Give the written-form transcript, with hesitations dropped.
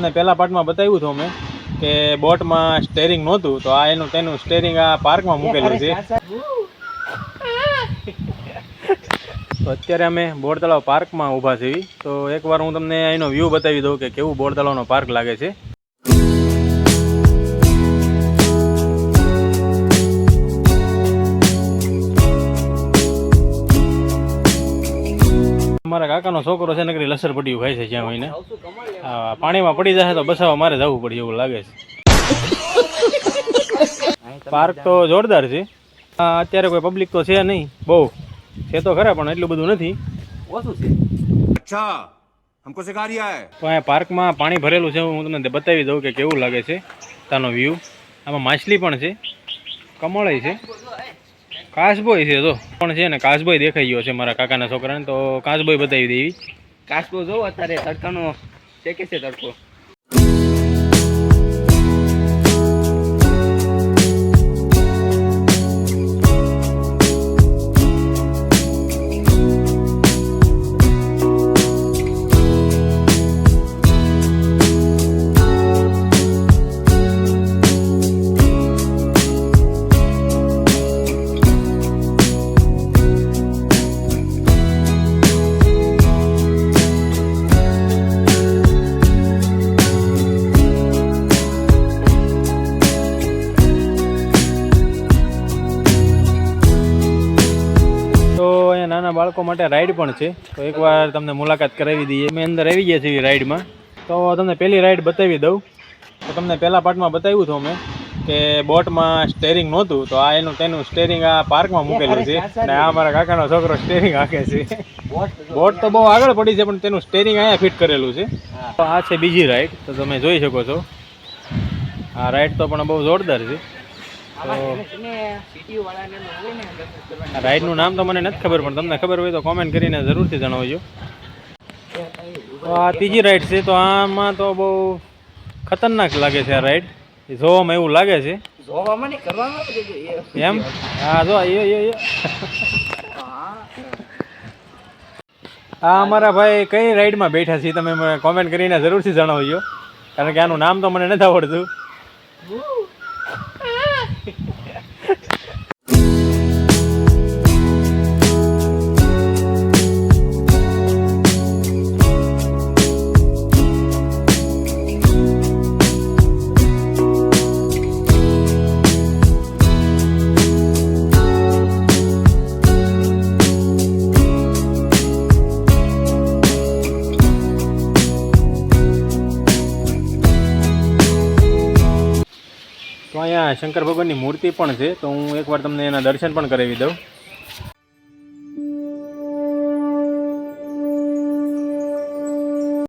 તમને પહેલા પાર્ટમાં બતાવ્યું હતું અમે કે બોટમાં સ્ટેરિંગ નહોતું, તો આ તેનું સ્ટેરિંગ આ પાર્કમાં મૂકેલું છે. તો અત્યારે અમે બોર તળાવ પાર્કમાં ઊભા છીએ. તો એકવાર હું તમને અહીંનો વ્યૂ બતાવી દઉં કે કેવું બોર તળાવનો પાર્ક લાગે છે. મારા કાકાનો છોકરો છે નકરી લસર પટ્ટીયું ખાય છે જ્યાં હોઈને. પાણીમાં પડી જશે તો બસાવવા મારે જવું પડે એવું લાગે છે. પાર્ક તો જોરદાર છે. અત્યારે કોઈ પબ્લિક તો છે નહીં, બહુ છે તો ખરા પણ એટલું બધું નથી, ઓછું છે. અચ્છા, હમકો સિખા રહ્યા હે. તો અહીંયા પાર્કમાં પાણી ભરેલું છે, હું તમને બતાવી દઉં કે કેવું લાગે છે તાનો વ્યૂ. આમાં માછલી પણ છે, કમળય છે, કાચબોય છે તો પણ છે ને, કાચબોય દેખાઈ ગયો છે મારા કાકાના છોકરાને, તો કાચબોય બતાવી દેવી. કાચબો જોવો અત્યારે તડકાનો શેકે છે તડકો. નાના બાળકો માટે રાઈડ પણ છે, તો એકવાર તમને મુલાકાત કરાવી દઈએ. અમે અંદર આવી ગયા છીએ રાઈડમાં. તો તમને પહેલી રાઈડ બતાવી દઉં. તો તમને પહેલા પાર્ટમાં બતાવ્યું હતું અમે કે બોટમાં સ્ટેરિંગ નહોતું, તો આ તેનું સ્ટેરિંગ આ પાર્કમાં મૂકેલું છે. અને આ મારા કાકાનો છોકરો સ્ટેરિંગ હાંકે છે. બોટ તો બહુ આગળ પડી છે પણ તેનું સ્ટેરિંગ અહીંયા ફિટ કરેલું છે. તો આ છે બીજી રાઈડ, તો તમે જોઈ શકો છો. આ રાઈડ તો પણ બહુ જોરદાર છે. રાઈડનું નામ તો મને નથી ખબર, પણ તમને ખબર હોય તો કોમેન્ટ કરીને જરૂરથી જણાવજો. તો આ ત્રીજી રાઈડ છે. તો આમાં તો બહુ ખતરનાક લાગે છે આ રાઈડ, જોવામાં એવું લાગે છે એમ. હા જો આ અમારા ભાઈ કઈ રાઈડમાં બેઠા છે તમે કોમેન્ટ કરીને જરૂરથી જણાવજો, કારણ કે આનું નામ તો મને નથી આવડતું. તો અહીંયા શંકર ભગવાનની મૂર્તિ પણ છે, તો હું એકવાર તમને એના દર્શન પણ કરાવી દઉં.